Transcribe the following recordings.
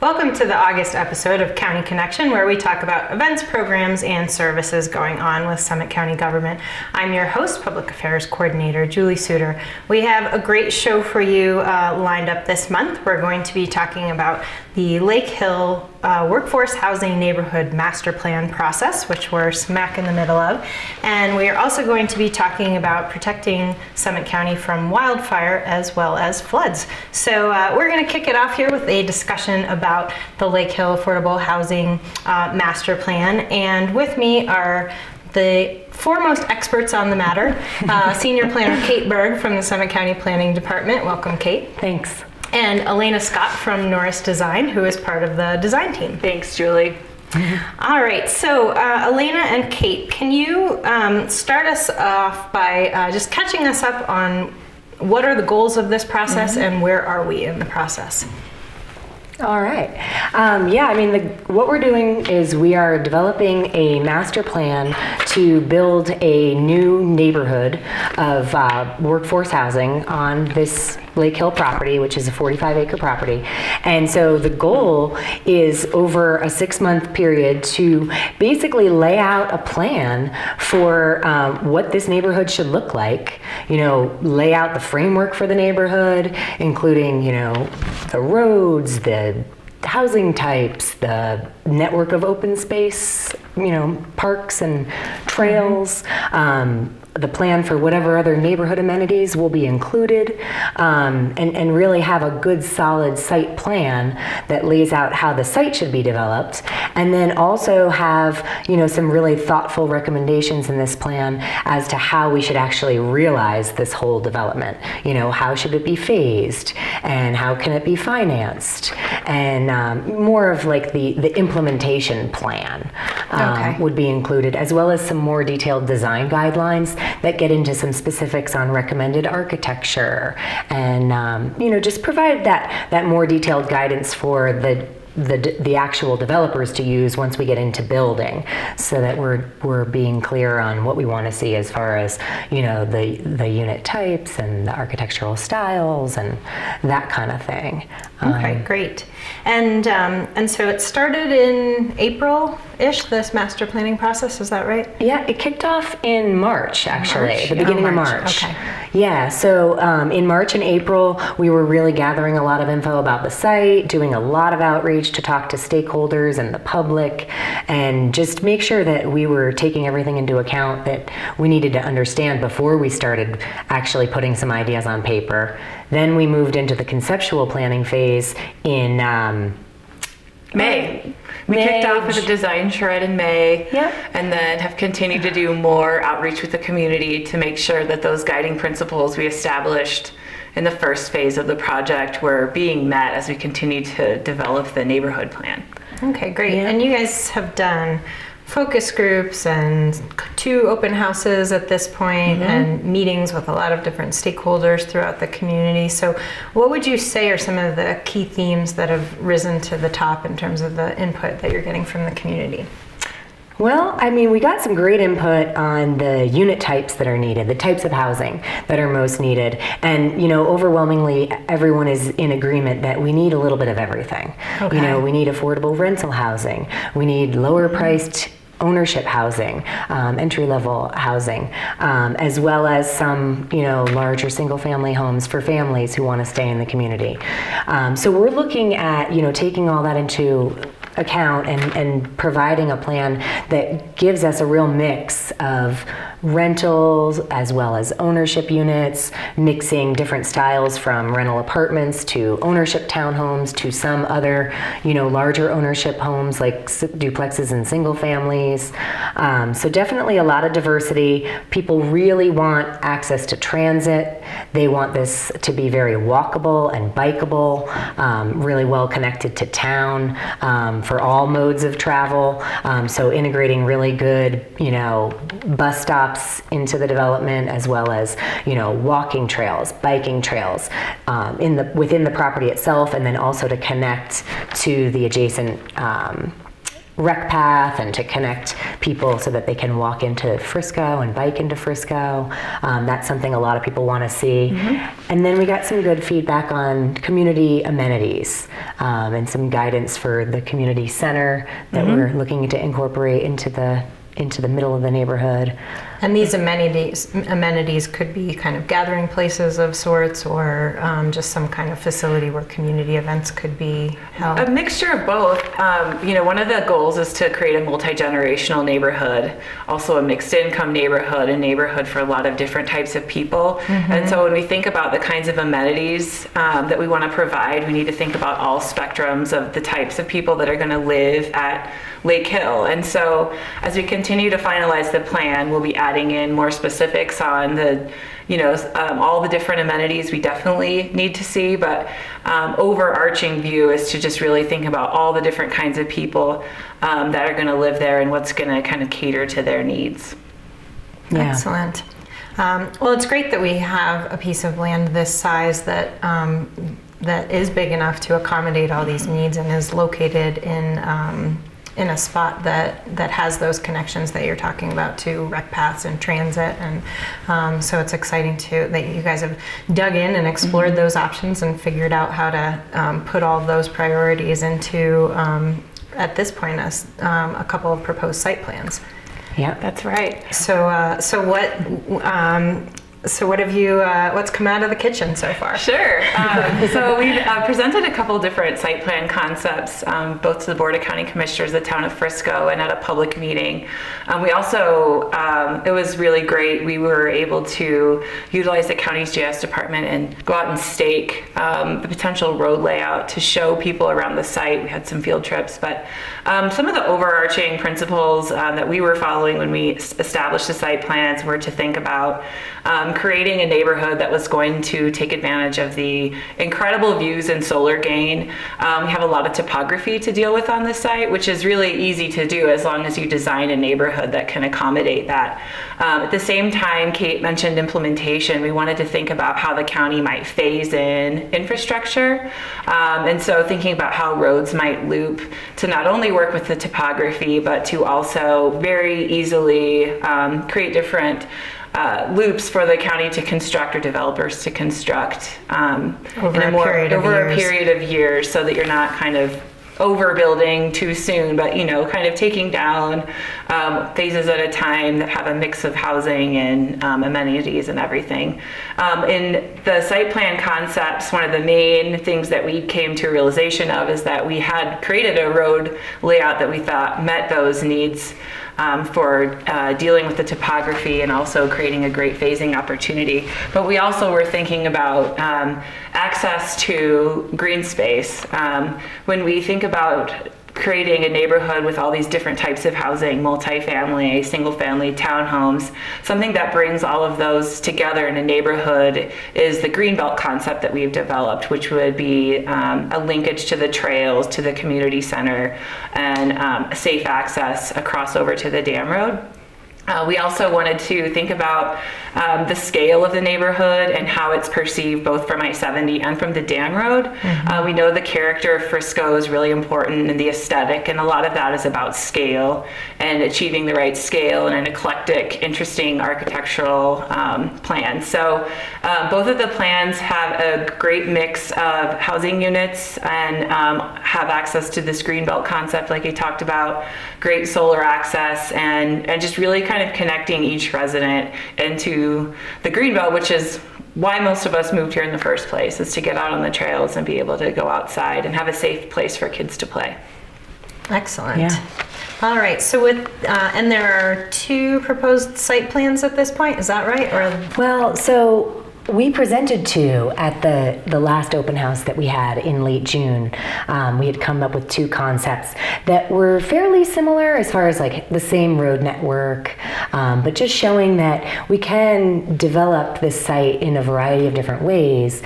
Welcome to the August episode of County Connection, where we talk about events, programs, and services going on with Summit County government. I'm your host, Public Affairs Coordinator Julie Suter. We have a great show for you lined up this month. We're going to be talking about the Lake Hill Workforce Housing Neighborhood Master Plan process, which we're smack in the middle of. And we are also going to be talking about protecting Summit County from wildfire as well as floods. So we're going to kick it off here with a discussion about the Lake Hill Affordable Housing Master Plan. And with me are the foremost experts on the matter, Senior Planner Kate Berg from the Summit County Planning Department. Welcome, Kate. Thanks. And Elena Scott from Norris Design, who is part of the design team. Thanks, Julie. All right, so Elena and Kate, can you start us off by just catching us up on what are the goals of this process and where are we in the process? All right. What we're doing is we are developing a master plan to build a new neighborhood of workforce housing on this Lake Hill property, which is a 45-acre property. And so the goal is over a 6-month period to basically lay out a plan for what this neighborhood should look like, lay out the framework for the neighborhood, including, the roads, the housing types, the network of open space, parks and trails, the plan for whatever other neighborhood amenities will be included, and really have a good solid site plan that lays out how the site should be developed, and then also have some really thoughtful recommendations in this plan as to how we should actually realize this whole development. How should it be phased, and how can it be financed, and more of like the implementation plan would be included, as well as some more detailed design guidelines that get into some specifics on recommended architecture, and just provide that more detailed guidance for the actual developers to use once we get into building, so that we're being clear on what we want to see as far as the unit types and the architectural styles and that kind of thing. Okay, great. And so it started in April-ish, this master planning process, is that right? Yeah, it kicked off in March, actually, the beginning of March. Okay. Yeah, so in March and April, we were really gathering a lot of info about the site, doing a lot of outreach to talk to stakeholders and the public, and just make sure that we were taking everything into account that we needed to understand before we started actually putting some ideas on paper. Then we moved into the conceptual planning phase in May. We kicked off with a design shred in May, and then have continued to do more outreach with the community to make sure that those guiding principles we established in the first phase of the project were being met as we continue to develop the neighborhood plan. Okay, great. Yeah. And you guys have done focus groups and 2 open houses at this point, and meetings with a lot of different stakeholders throughout the community. So what would you say are some of the key themes that have risen to the top in terms of the input that you're getting from the community? Well, we got some great input on the unit types that are needed, the types of housing that are most needed. And, overwhelmingly, everyone is in agreement that we need a little bit of everything. Okay. We need affordable rental housing. We need lower priced ownership housing, entry-level housing, as well as some, larger single-family homes for families who want to stay in the community. So we're looking at, taking all that into account and providing a plan that gives us a real mix of rentals as well as ownership units, mixing different styles from rental apartments to ownership townhomes to some other, larger ownership homes like duplexes and single families. So definitely a lot of diversity. People really want access to transit. They want this to be very walkable and bikeable, really well connected to town for all modes of travel. So integrating really good, bus stops into the development, as well as walking trails, biking trails within the property itself, and then also to connect to the adjacent rec path and to connect people so that they can walk into Frisco and bike into Frisco. That's something a lot of people want to see. And then we got some good feedback on community amenities and some guidance for the community center that we're looking to incorporate into the middle of the neighborhood. And these amenities could be kind of gathering places of sorts, or just some kind of facility where community events could be held. A mixture of both. One of the goals is to create a multi-generational neighborhood, also a mixed income neighborhood, a neighborhood for a lot of different types of people. And so when we think about the kinds of amenities that we want to provide, we need to think about all spectrums of the types of people that are going to live at Lake Hill. And so as we continue to finalize the plan, we'll be adding in more specifics on the all the different amenities we definitely need to see, but overarching view is to just really think about all the different kinds of people that are going to live there and what's going to kind of cater to their needs. Yeah. Excellent. Well, it's great that we have a piece of land this size that is big enough to accommodate all these needs and is located in a spot that has those connections that you're talking about to rec paths and transit, and so it's exciting that you guys have dug in and explored those options and figured out how to put all of those priorities into at this point a couple of proposed site plans. Yeah, That's right. So what have you? What's come out of the kitchen so far? Sure. So we've presented a couple different site plan concepts, both to the Board of County Commissioners, the town of Frisco, and at a public meeting. We also, it was really great. We were able to utilize the county's JS department and go out and stake the potential road layout to show people around the site. We had some field trips, but some of the overarching principles that we were following when we established the site plans were to think about creating a neighborhood that was going to take advantage of the incredible views and solar gain. We have a lot of topography to deal with on this site, which is really easy to do as long as you design a neighborhood that can accommodate that. At the same time, Kate mentioned implementation. We wanted to think about how the county might phase in infrastructure. And so thinking about how roads might loop to not only work with the topography, but to also very easily create different loops for the county to construct or developers to construct over a period of years, so that you're not kind of overbuilding too soon, but kind of taking down phases at a time that have a mix of housing and amenities and everything. In the site plan concepts, one of the main things that we came to a realization of is that we had created a road layout that we thought met those needs for dealing with the topography and also creating a great phasing opportunity. But we also were thinking about access to green space. When we think about creating a neighborhood with all these different types of housing, multifamily, single family, townhomes, something that brings all of those together in a neighborhood is the greenbelt concept that we've developed, which would be a linkage to the trails, to the community center, and safe access across over to the dam road. We also wanted to think about the scale of the neighborhood and how it's perceived both from I-70 and from the dam road. We know the character of Frisco is really important in the aesthetic, and a lot of that is about scale and achieving the right scale and an eclectic, interesting architectural plan. So both of the plans have a great mix of housing units and have access to this greenbelt concept like you talked about, great solar access, and just really kind of connecting each resident into the greenbelt, which is why most of us moved here in the first place, is to get out on the trails and be able to go outside and have a safe place for kids to play. Excellent. Yeah. All right. So and there are 2 proposed site plans at this point. Is that right? Well, so we presented 2 at the last open house that we had in late June. We had come up with 2 concepts that were fairly similar as far as like the same road network, but just showing that we can develop this site in a variety of different ways.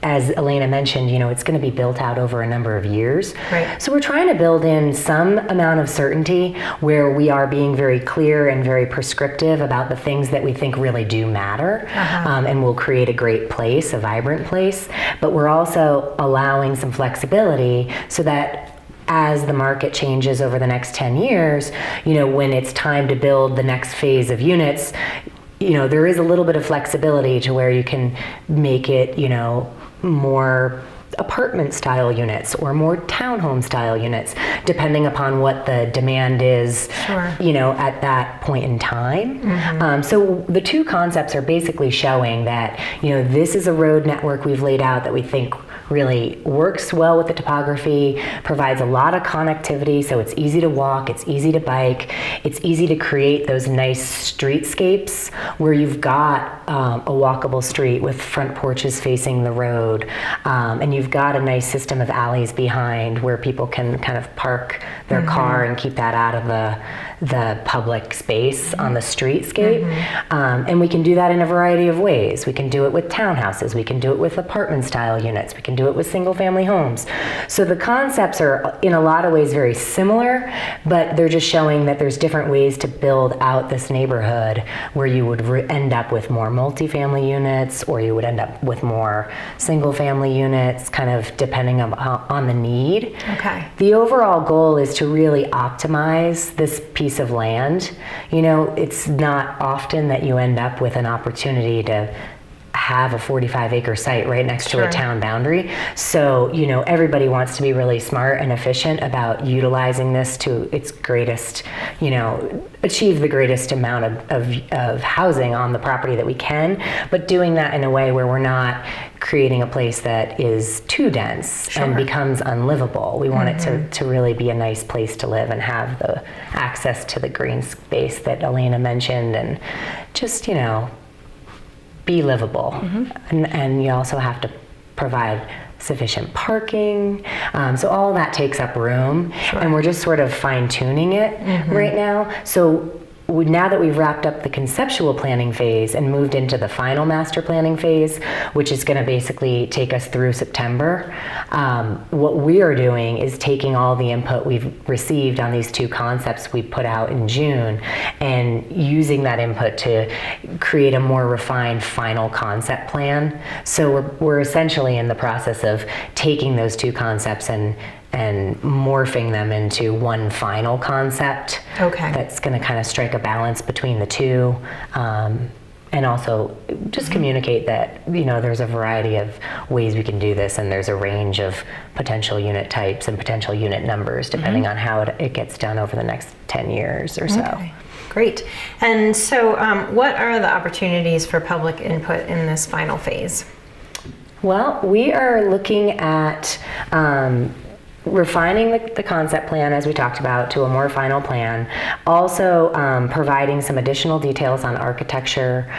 As Elena mentioned, it's going to be built out over a number of years. Right. So we're trying to build in some amount of certainty where we are being very clear and very prescriptive about the things that we think really do matter, and will create a great place, a vibrant place. But we're also allowing some flexibility so that as the market changes over the next 10 years, when it's time to build the next phase of units, there is a little bit of flexibility to where you can make it, more apartment style units or more townhome style units, depending upon what the demand is, Sure. At that point in time. So the two concepts are basically showing that, this is a road network we've laid out that we think really works well with the topography, provides a lot of connectivity, so it's easy to walk, it's easy to bike, it's easy to create those nice streetscapes where you've got a walkable street with front porches facing the road, and you've got a nice system of alleys behind where people can kind of park their car and keep that out of the public space on the streetscape. And we can do that in a variety of ways. We can do it with townhouses, we can do it with apartment style units, we can do it with single family homes. So the concepts are in a lot of ways very similar, but they're just showing that there's different ways to build out this neighborhood where you would end up with more multifamily units, or you would end up with more single family units, kind of depending on the need. Okay. The overall goal is to really optimize this piece of land. It's not often that you end up with an opportunity to have a 45-acre site right next to a town boundary. So, everybody wants to be really smart and efficient about utilizing this to its greatest, achieve the greatest amount of housing on the property that we can, but doing that in a way where we're not creating a place that is too dense and becomes unlivable. We want it to really be a nice place to live and have the access to the green space that Elena mentioned, and just, be livable. And you also have to provide sufficient parking. So all that takes up room, and we're just sort of fine-tuning it right now. So now that we've wrapped up the conceptual planning phase and moved into the final master planning phase, which is going to basically take us through September, what we are doing is taking all the input we've received on these two concepts we put out in June and using that input to create a more refined final concept plan. So we're essentially in the process of taking those two concepts and morphing them into one final concept. Okay. That's going to kind of strike a balance between the two, and also just communicate that there's a variety of ways we can do this, and there's a range of potential unit types and potential unit numbers depending on how it gets done over the next 10 years or so. Okay. Great. And so what are the opportunities for public input in this final phase? Well, we are looking at refining the concept plan, as we talked about, to a more final plan. Also providing some additional details on architecture,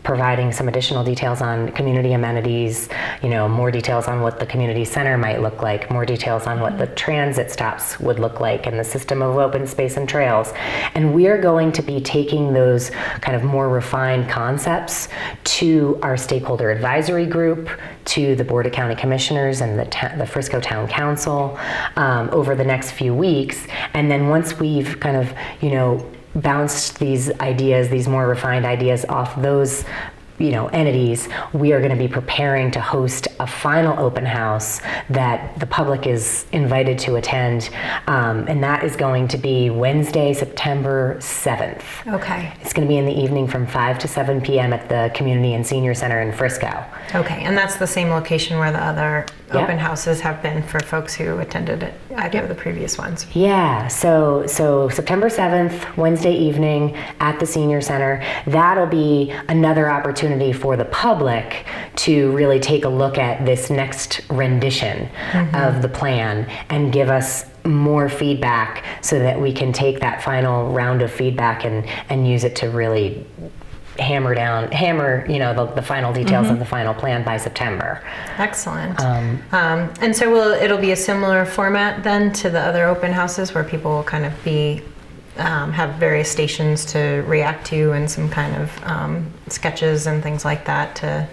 providing some additional details on community amenities, more details on what the community center might look like, more details on what the transit stops would look like, and the system of open space and trails. And we are going to be taking those kind of more refined concepts to our stakeholder advisory group, to the Board of County Commissioners and the Frisco Town Council over the next few weeks. And then once we've kind of, bounced these ideas, these more refined ideas off those entities, we are going to be preparing to host a final open house that the public is invited to attend, and that is going to be Wednesday, September 7th. Okay. It's going to be in the evening from 5 to 7 p.m. at the Community and Senior Center in Frisco. Okay, and that's the same location where the other open houses have been for folks who attended it, either of the previous ones. Yeah, so September 7th, Wednesday evening at the Senior Center. That'll be another opportunity for the public to really take a look at this next rendition of the plan and give us more feedback so that we can take that final round of feedback and use it to really hammer the final details of the final plan by September. Excellent. And so it'll be a similar format then to the other open houses, where people will kind of be have various stations to react to and some kind of sketches and things like that to.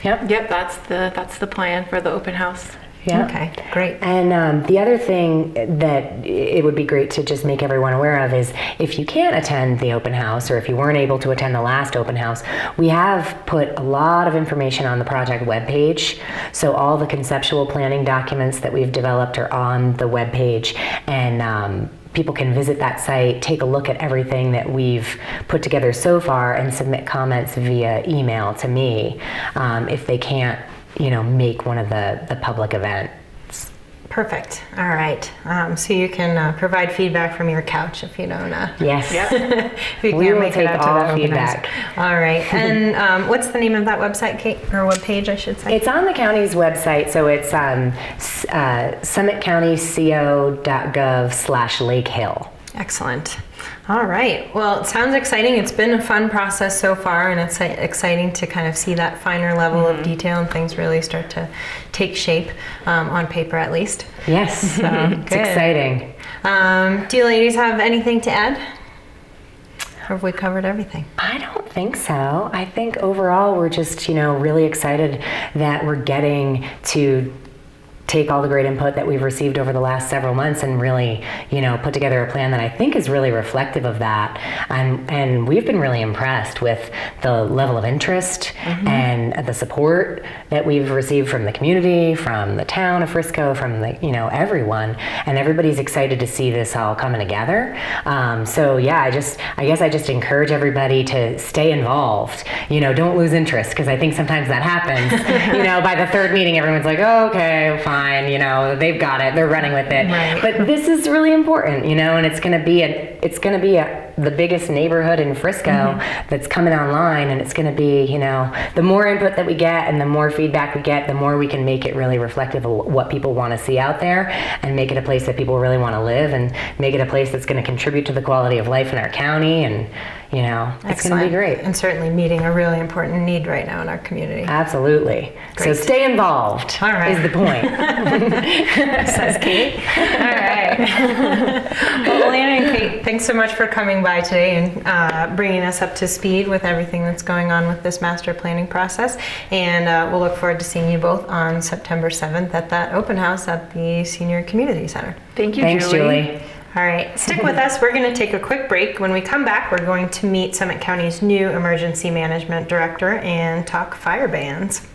Yep, that's the plan for the open house. Yeah. Okay, great. And the other thing that it would be great to just make everyone aware of is if you can't attend the open house, or if you weren't able to attend the last open house, we have put a lot of information on the project webpage. So all the conceptual planning documents that we've developed are on the webpage, and people can visit that site, take a look at everything that we've put together so far, and submit comments via email to me if they can't, make one of the public events. Perfect. All right. So you can provide feedback from your couch if you don't. Yes. If you We can't will make it take out to all the open house. feedback. All right. And what's the name of that website, Kate, or webpage, I should say? It's on the county's website, so it's summitcountyco.gov/Lake Hill. Excellent. All right. Well, it sounds exciting. It's been a fun process so far, and it's exciting to kind of see that finer level of detail and things really start to take shape, on paper at least. Yes, So, it's good. exciting. Do you ladies have anything to add? Or have we covered everything? I don't think so. I think overall we're just, really excited that we're getting to take all the great input that we've received over the last several months and really, put together a plan that I think is really reflective of that. And we've been really impressed with the level of interest and the support that we've received from the community, from the town of Frisco, from everyone. And everybody's excited to see this all coming together. So yeah, I guess I just encourage everybody to stay involved. Don't lose interest, because I think sometimes that happens. By the third meeting, everyone's like, oh, okay, fine. They've got it. They're running with it. Right. But this is really important, and it's going to be the biggest neighborhood in Frisco that's coming online, and it's going to be, the more input that we get and the more feedback we get, the more we can make it really reflective of what people want to see out there, and make it a place that people really want to live, and make it a place that's going to contribute to the quality of life in our county, and it's going to be great. And certainly meeting a really important need right now in our community. Absolutely. So Great. stay involved. All right. Is the point. Says Kate. All right. Well, Lana and Kate, thanks so much for coming by today and bringing us up to speed with everything that's going on with this master planning process. And we'll look forward to seeing you both on September 7th at that open house at the Senior Community Center. Thank you, Thanks, Julie. All right, stick with us. We're going to take a quick break. When we come back, we're going to meet Summit County's new Emergency Management Director and talk fire bans.